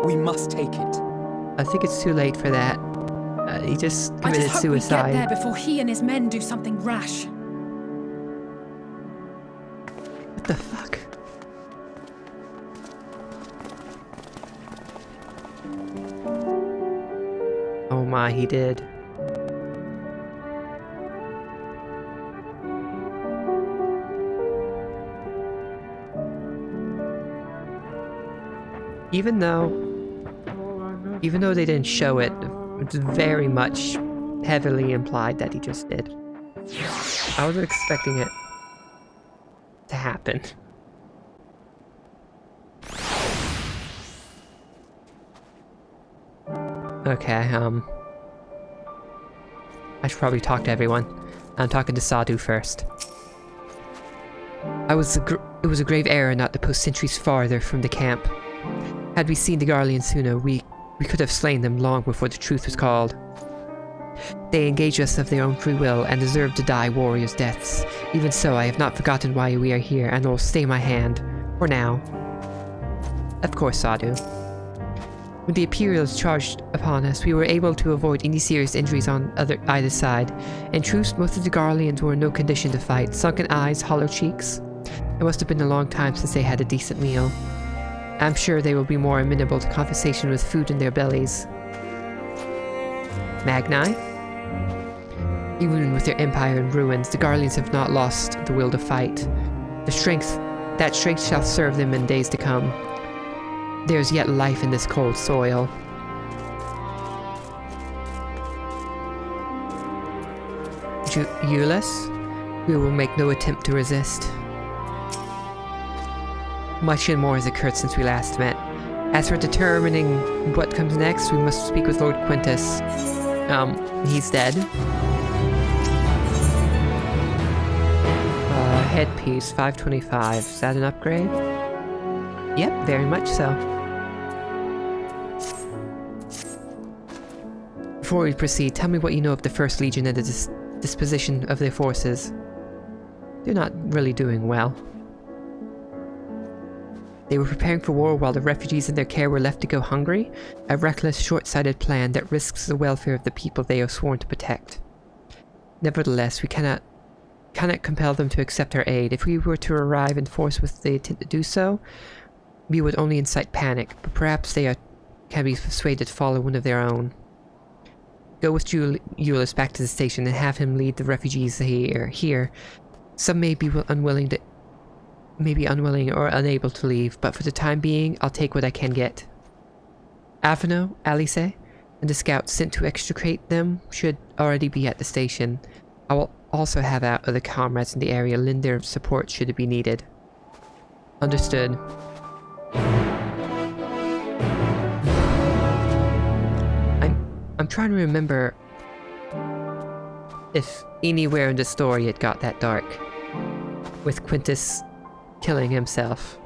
We must take it. I think it's too late for that. He just I committed just hope suicide. we get there before he and his men do something rash. What the fuck? Oh my, he did. Even though they didn't show it, it's very much heavily implied that he just did. I wasn't expecting it to happen. Okay, I should probably talk to everyone. I'm talking to Sadhu first. It was a grave error not to post sentries farther from the camp. Had we seen the Garleans sooner, we could have slain them long before the truth was called. They engaged us of their own free will and deserve to die warriors' deaths. Even so, I have not forgotten why we are here and will stay my hand. For now. Of course, Sadhu. When the Imperials charged upon us, we were able to avoid any serious injuries on either side. In truth, most of the Garleans were in no condition to fight. Sunken eyes, hollow cheeks. It must have been a long time since they had a decent meal. I'm sure they will be more amenable to conversation with food in their bellies. Magni? Even with their empire in ruins, the Garleans have not lost the will to fight. That strength shall serve them in days to come. There is yet life in this cold soil. Euless? We will make no attempt to resist. Much and more has occurred since we last met. As for determining what comes next, we must speak with Lord Quintus. He's dead. Headpiece, 525. Is that an upgrade? Yep, very much so. Before we proceed, tell me what you know of the First Legion and the disposition of their forces. They're not really doing well. They were preparing for war while the refugees in their care were left to go hungry, a reckless, short-sighted plan that risks the welfare of the people they are sworn to protect. Nevertheless, we cannot compel them to accept our aid. If we were to arrive in force with the intent to do so, we would only incite panic, but perhaps they can be persuaded to follow one of their own. Go with Euless back to the station and have him lead the refugees here. Some may be unwilling or unable to leave, but for the time being, I'll take what I can get. Avano, Alice, and the scouts sent to extricate them should already be at the station. I will also have our other comrades in the area lend their support should it be needed. Understood. I'm trying to remember if anywhere in the story it got that dark, with Quintus killing himself.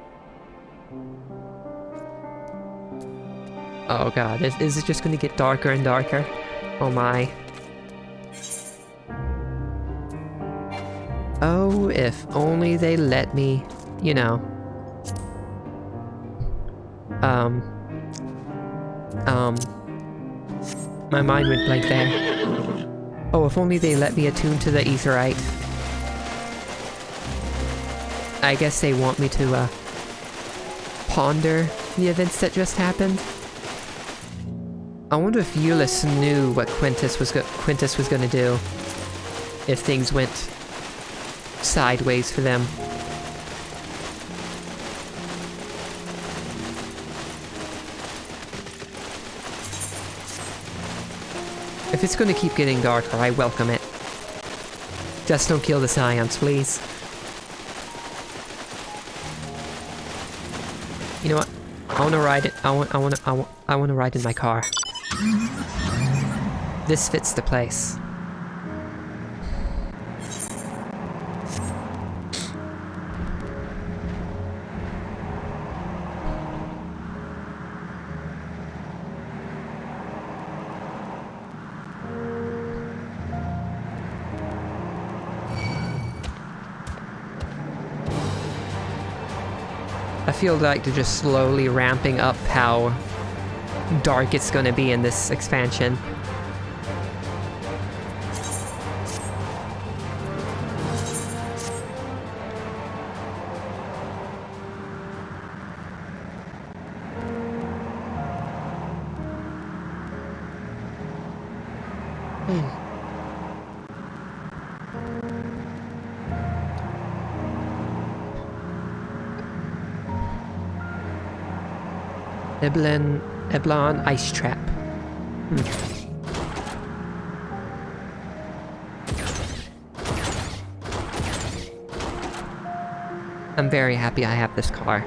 Oh god, is it just going to get darker and darker? Oh my. Oh, if only they let me, you know. My mind went blank there. Oh, if only they let me attune to the Aetheryte. I guess they want me to, ponder the events that just happened. I wonder if Euless knew what Quintus was gonna do if things went sideways for them. If it's gonna keep getting darker, I welcome it. Just don't kill the Scions, please. You know what? I wanna ride it. I wanna ride in my car. This fits the place. I feel like they're just slowly ramping up how dark it's gonna be in this expansion. Eblon Ice Trap. I'm very happy I have this car.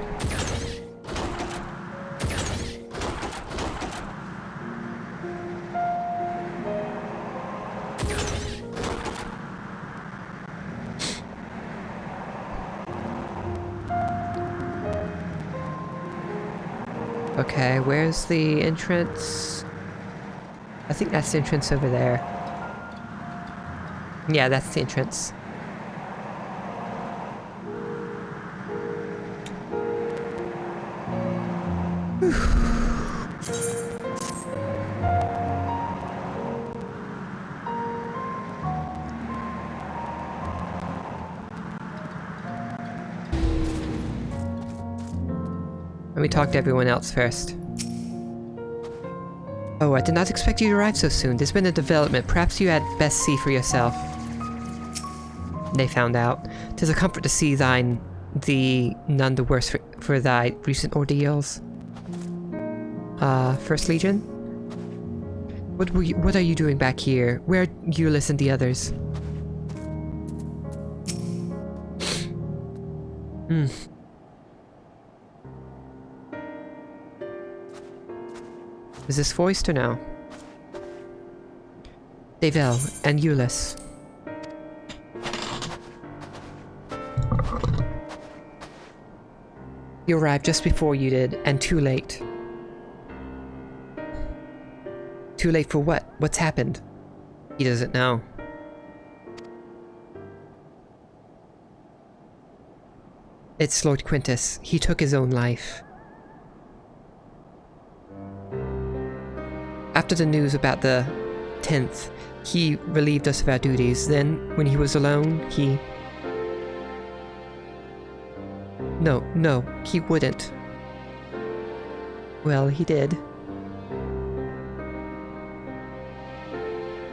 Okay, where's the entrance? I think that's the entrance over there. Yeah, that's the entrance. Let me talk to everyone else first. Oh, I did not expect you to arrive so soon. There's been a development. Perhaps you had best see for yourself. They found out. 'Tis a comfort to see thine thee none the worse for thy recent ordeals. First Legion? What are you doing back here? Where are Ulyss and the others? Is this voiced or no? Devel and Ulyss. You arrived just before you did, and too late. Too late for what? What's happened? He doesn't know. It's Lord Quintus. He took his own life. After the news about the 10th, he relieved us of our duties. Then, when he was alone, he... No, he wouldn't. Well, he did.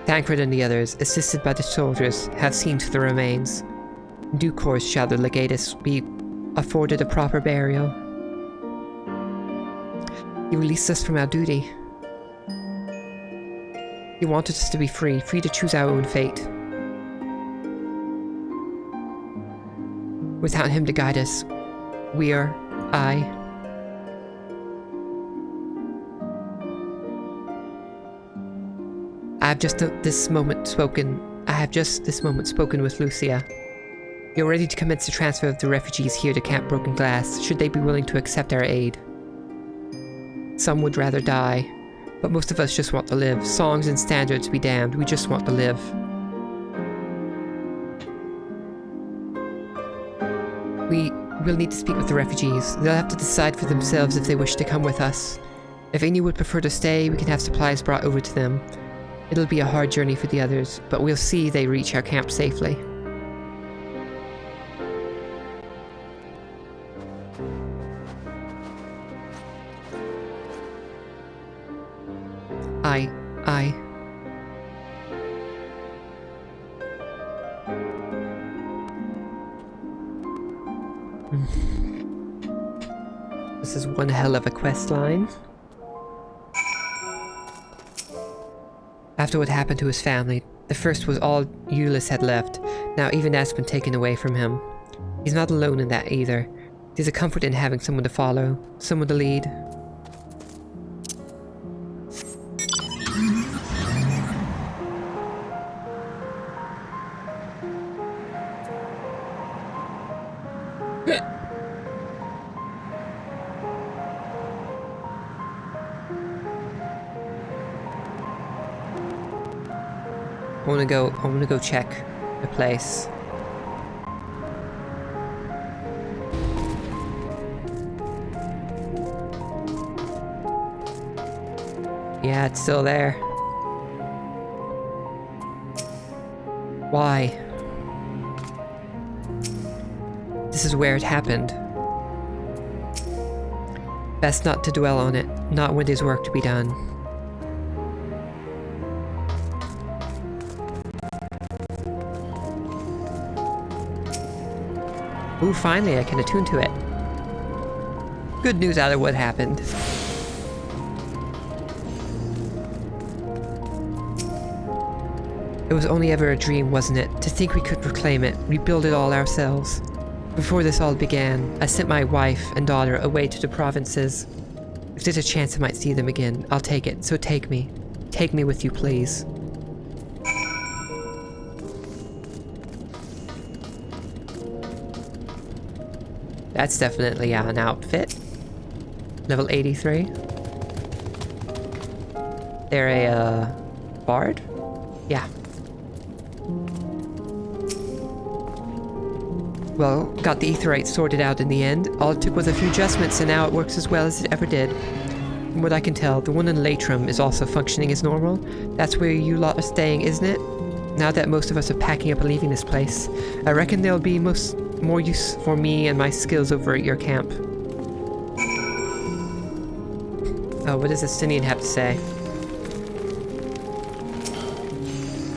Tancred and the others, assisted by the soldiers, have seen to the remains. In due course shall the legatus be afforded a proper burial. He released us from our duty. He wanted us to be free to choose our own fate. Without him to guide us, I have just this moment spoken with Lucia. You're ready to commence the transfer of the refugees here to Camp Broken Glass, should they be willing to accept our aid. Some would rather die, but most of us just want to live. Songs and standards be damned, we just want to live. We'll need to speak with the refugees. They'll have to decide for themselves if they wish to come with us. If any would prefer to stay, we can have supplies brought over to them. It'll be a hard journey for the others, but we'll see they reach our camp safely. Aye. This is one hell of a quest line. After what happened to his family, the first was all Ulyss had left. Now even that's been taken away from him. He's not alone in that either. There's a comfort in having someone to follow, someone to lead. I wanna go check the place. Yeah, it's still there. Why? This is where it happened. Best not to dwell on it, not when there's work to be done. Ooh, finally I can attune to it. Good news out of what happened. It was only ever a dream, wasn't it? To think we could reclaim it, rebuild it all ourselves. Before this all began, I sent my wife and daughter away to the provinces. If there's a chance I might see them again, I'll take it, so take me. Take me with you, please. That's definitely an outfit. Level 83. They're a, bard? Yeah. Well, got the aetherite sorted out in the end. All it took was a few adjustments and now it works as well as it ever did. From what I can tell, the one in Latrum is also functioning as normal. That's where you lot are staying, isn't it? Now that most of us are packing up and leaving this place, I reckon there'll be more use for me and my skills over at your camp. Oh, what does Estinian have to say?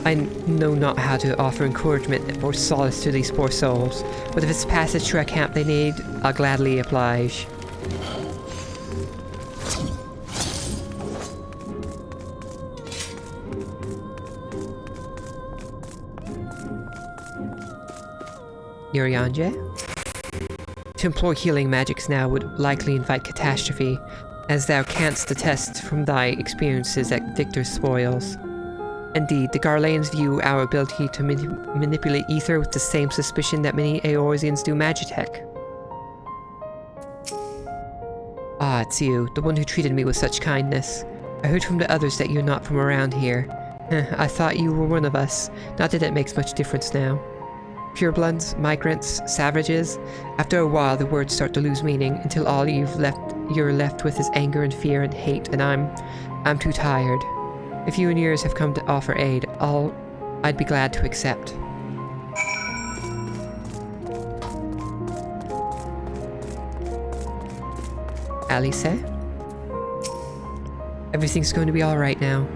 I know not how to offer encouragement or solace to these poor souls, but if it's passage to our camp they need, I'll gladly oblige. Yurianje? To employ healing magics now would likely invite catastrophe, as thou canst attest from thy experiences at Victor's spoils. Indeed, the Garleans view our ability to manipulate ether with the same suspicion that many Eorzeans do Magitech. Ah, it's you, the one who treated me with such kindness. I heard from the others that you're not from around here. I thought you were one of us, not that it makes much difference now. Purebloods, migrants, savages. After a while the words start to lose meaning, until all you're left with is anger and fear and hate, and I'm too tired. If you and yours have come to offer aid, I'd be glad to accept. Alice? Everything's going to be alright now.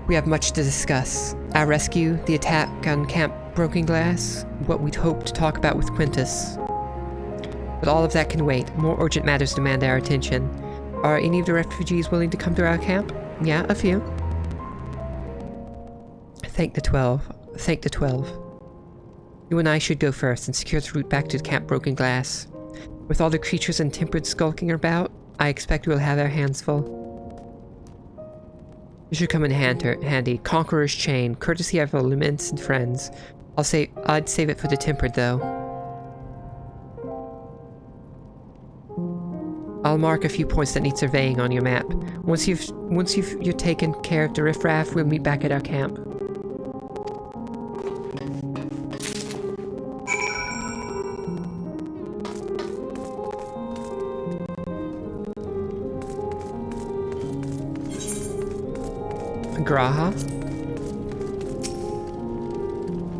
We have much to discuss. Our rescue, the attack on Camp Broken Glass, what we'd hoped to talk about with Quintus. But all of that can wait. More urgent matters demand our attention. Are any of the refugees willing to come to our camp? Yeah, a few. Thank the 12. Thank the 12. You and I should go first and secure the route back to Camp Broken Glass. With all the creatures and tempered skulking about, I expect we'll have our hands full. This should come in handy. Conqueror's Chain, courtesy of our limits and friends. I'd save it for the tempered, though. I'll mark a few points that need surveying on your map. Once you've taken care of the riffraff, we'll meet back at our camp. Graha?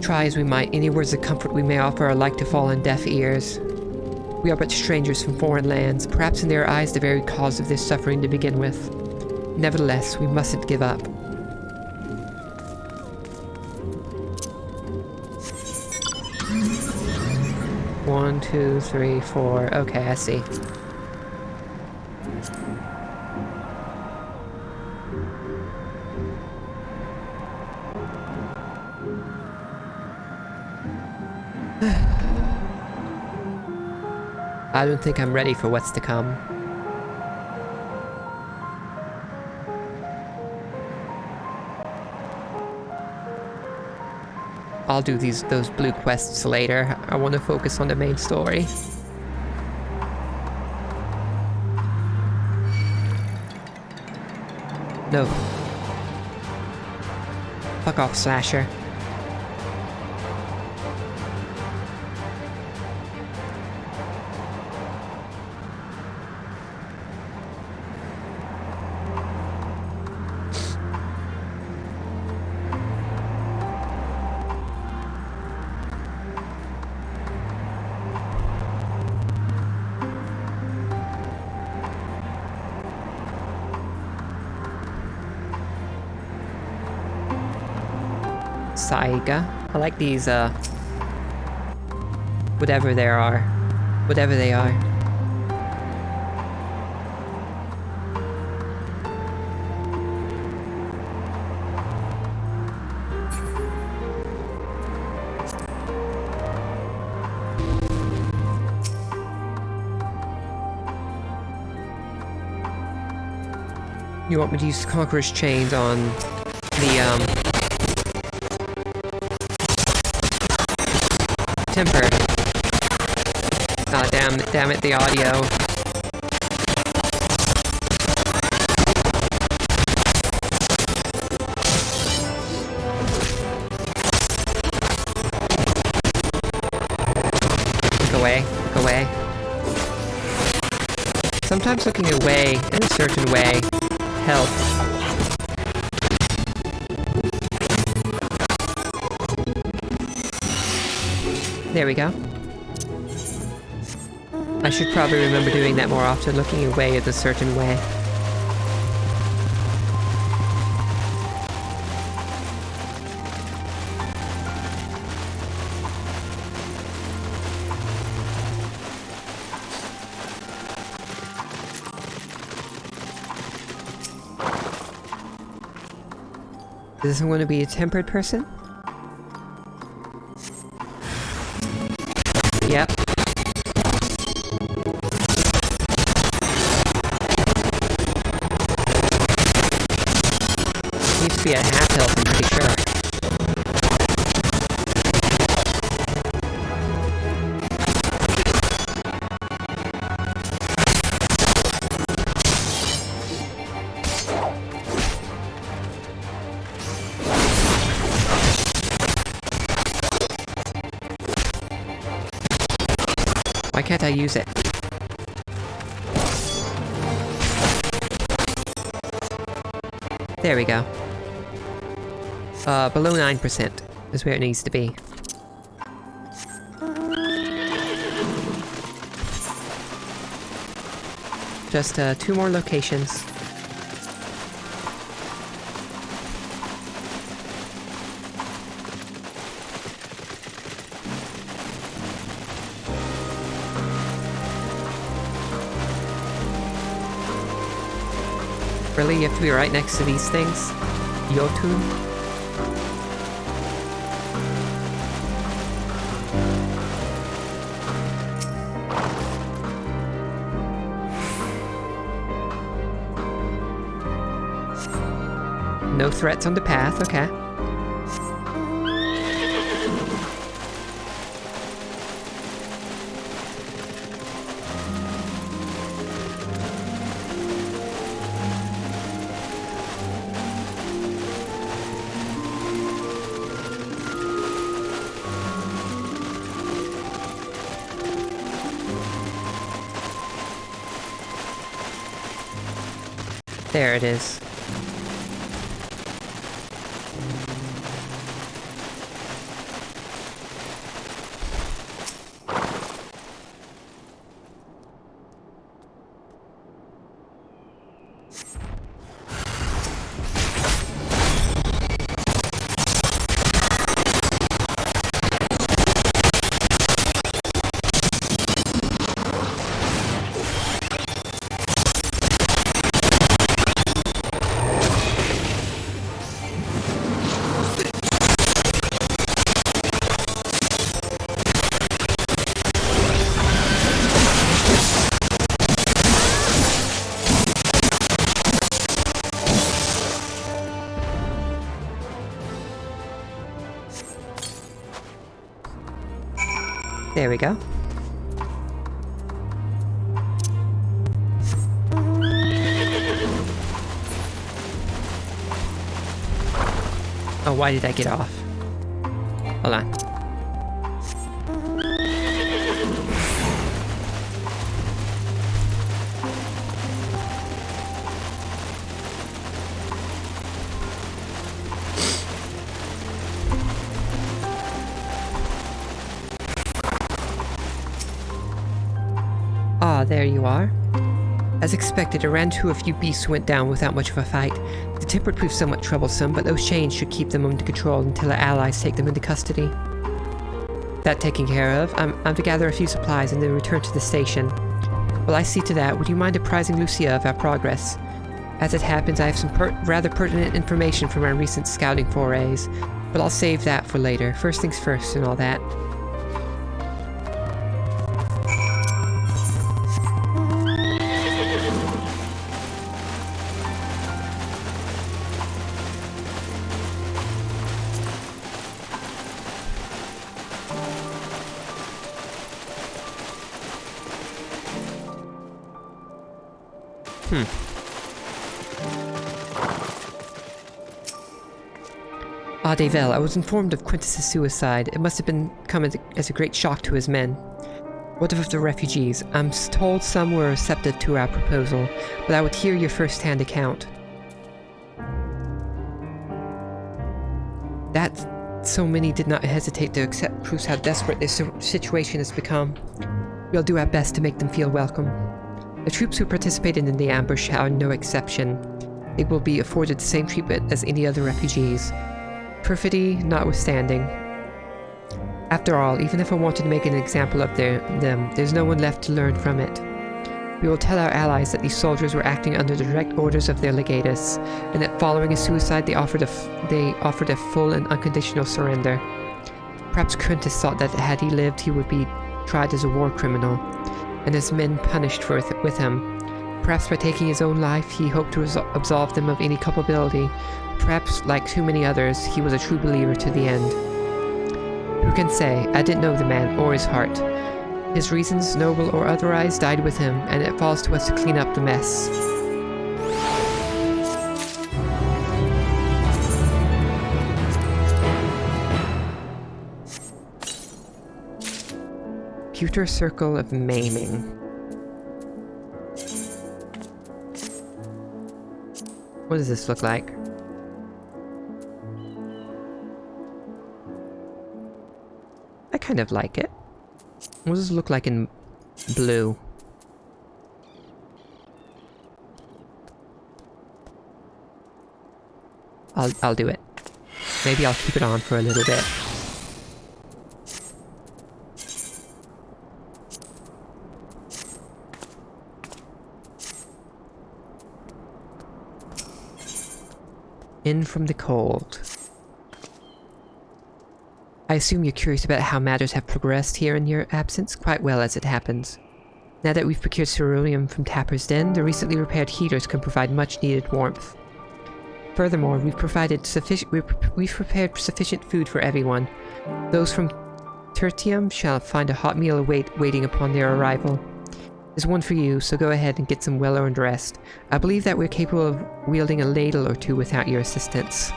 Try as we might, any words of comfort we may offer are like to fall on deaf ears. We are but strangers from foreign lands, perhaps in their eyes the very cause of their suffering to begin with. Nevertheless, we mustn't give up. One, two, three, four. Okay, I see. I don't think I'm ready for what's to come. I'll do those blue quests later. I want to focus on the main story. No. Fuck off, Slasher. Saiga. I like these, whatever they are. Whatever they are. You want me to use Conqueror's Chains on the, tempered. Ah, damn it, the audio. Look away, look away. Sometimes looking away in a certain way helps. There we go. I should probably remember doing that more often, looking away in a certain way. Is this going to be a tempered person? Yep. Needs to be at half health, I'm pretty sure. Why can't I use it? There we go. Below 9% is where it needs to be. Just, 2 more locations. Really? You have to be right next to these things? Yotun? No threats on the path, okay. There it is. There we go. Oh, why did I get off? Hold on. Ah, there you are. As expected, I ran to a few beasts who went down without much of a fight. The temper proved somewhat troublesome, but those chains should keep them under control until our allies take them into custody. That taken care of, I'm to gather a few supplies and then return to the station. While I see to that, would you mind apprising Lucia of our progress? As it happens, I have some rather pertinent information from our recent scouting forays, but I'll save that for later. First things first and all that. Devel, I was informed of Quintus's suicide. It must have come as a great shock to his men. What of the refugees? I'm told some were receptive to our proposal, but I would hear your first-hand account. That so many did not hesitate to accept proves how desperate this situation has become. We'll do our best to make them feel welcome. The troops who participated in the ambush are no exception. They will be afforded the same treatment as any other refugees. Perfidy notwithstanding. After all, even if I wanted to make an example of them, there's no one left to learn from it. We will tell our allies that these soldiers were acting under the direct orders of their legatus, and that following his suicide they offered a full and unconditional surrender. Perhaps Quintus thought that had he lived he would be tried as a war criminal, and his men punished with him. Perhaps by taking his own life he hoped to absolve them of any culpability. Perhaps, like too many others, he was a true believer to the end. Who can say? I didn't know the man or his heart. His reasons, noble or otherwise, died with him, and it falls to us to clean up the mess. Pewter Circle of Maiming. What does this look like? I kind of like it. What does it look like in blue? I'll do it. Maybe I'll keep it on for a little bit. In from the cold. I assume you're curious about how matters have progressed here in your absence, quite well as it happens. Now that we've procured ceruleum from Tapper's Den, the recently repaired heaters can provide much needed warmth. Furthermore, we've prepared sufficient food for everyone. Those from Tertium shall find a hot meal waiting upon their arrival. There's one for you, so go ahead and get some well-earned rest. I believe that we're capable of wielding a ladle or two without your assistance.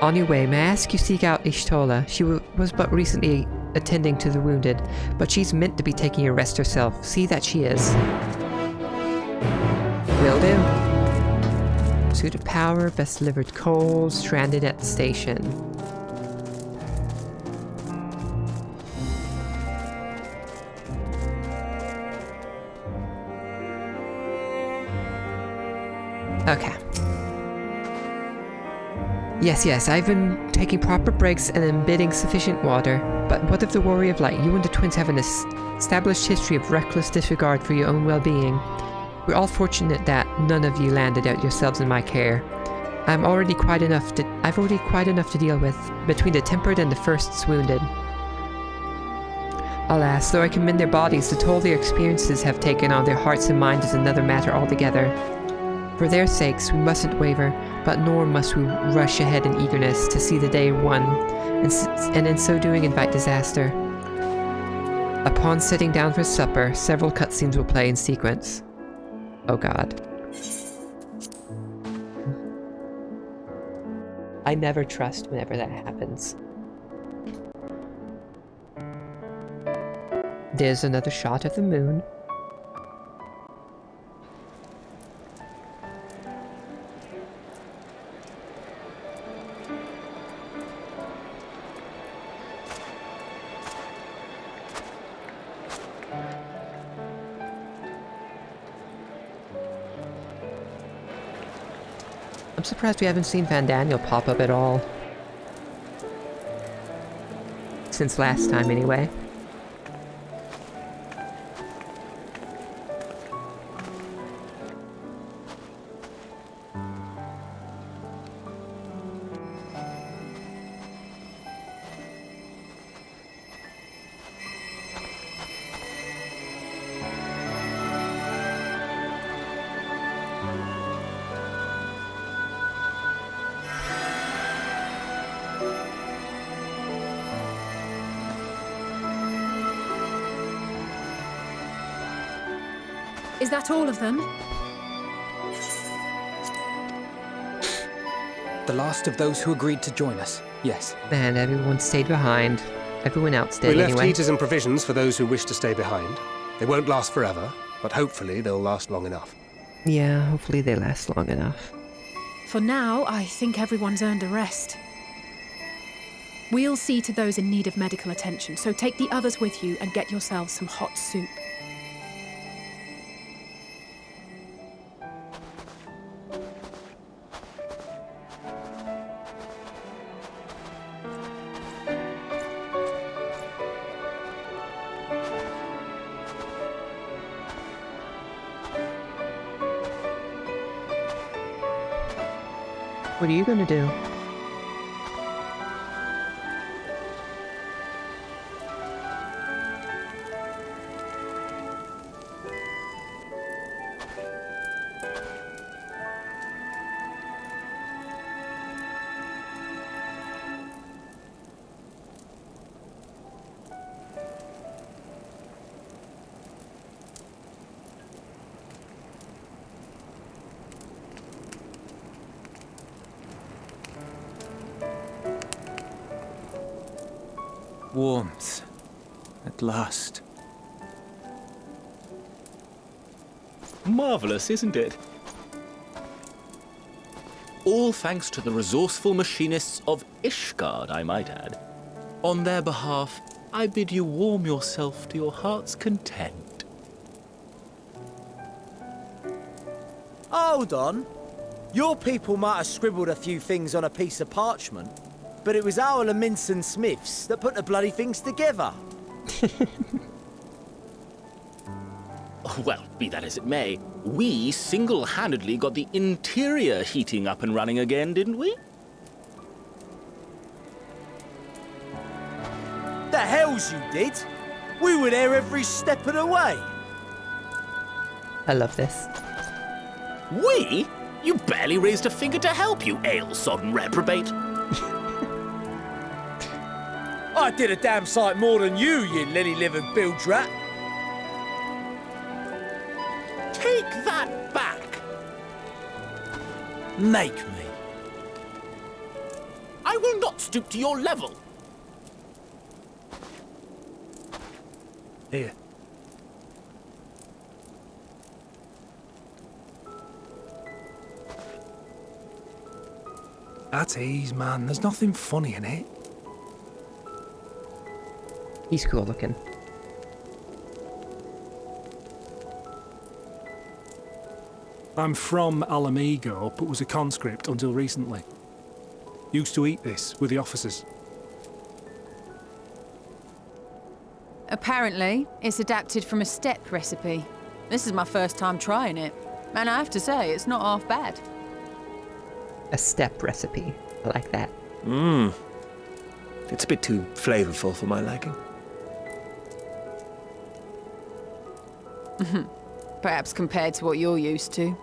On your way, may I ask you seek out Ishtola? She was but recently attending to the wounded, but she's meant to be taking a rest herself. See that she is. Will do. Suit of power, best delivered coal, stranded at the station. Okay. Yes, I've been taking proper breaks and embedding sufficient water, but what of the Warrior of Light? You and the twins have an established history of reckless disregard for your own well-being. We're all fortunate that none of you landed out yourselves in my care. I've already quite enough to deal with, between the tempered and the firsts wounded. Alas, though I commend their bodies, the toll their experiences have taken on their hearts and minds is another matter altogether. For their sakes, we mustn't waver, but nor must we rush ahead in eagerness to see the day won, and in so doing invite disaster. Upon sitting down for supper, several cutscenes will play in sequence. Oh god. I never trust whenever that happens. There's another shot of the moon. I'm surprised we haven't seen Van Daniel pop up at all. Since last time, anyway. Is that all of them? The last of those who agreed to join us, yes. And everyone stayed behind. Everyone else did, We left anyway. heaters and provisions for those who wish to stay behind. They won't last forever, but hopefully they'll last long enough. Yeah, hopefully they last long enough. For now, I think everyone's earned a rest. We'll see to those in need of medical attention, so take the others with you and get yourselves some hot soup. What are you gonna do? Warmth. At last. Marvellous, isn't it? All thanks to the resourceful machinists of Ishgard, I might add. On their behalf, I bid you warm yourself to your heart's content. Hold on. Your people might have scribbled a few things on a piece of parchment, but it was our Leminson Smiths that put the bloody things together. Well, be that as it may, we single-handedly got the interior heating up and running again, didn't we? The hells you did! We were there every step of the way. I love this. We? You barely raised a finger to help, you ale-sodden reprobate. I did a damn sight more than you, you lily-livered bilge rat. Take that back! Make me. I will not stoop to your level. Here. At ease, man. There's nothing funny in it. He's cool looking. I'm from Alamigo, but was a conscript until recently. Used to eat this with the officers. Apparently, it's adapted from a steppe recipe. This is my first time trying it, and I have to say, it's not half bad. A step recipe. I like that. It's a bit too flavourful for my liking. Perhaps compared to what you're used to.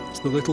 It's the little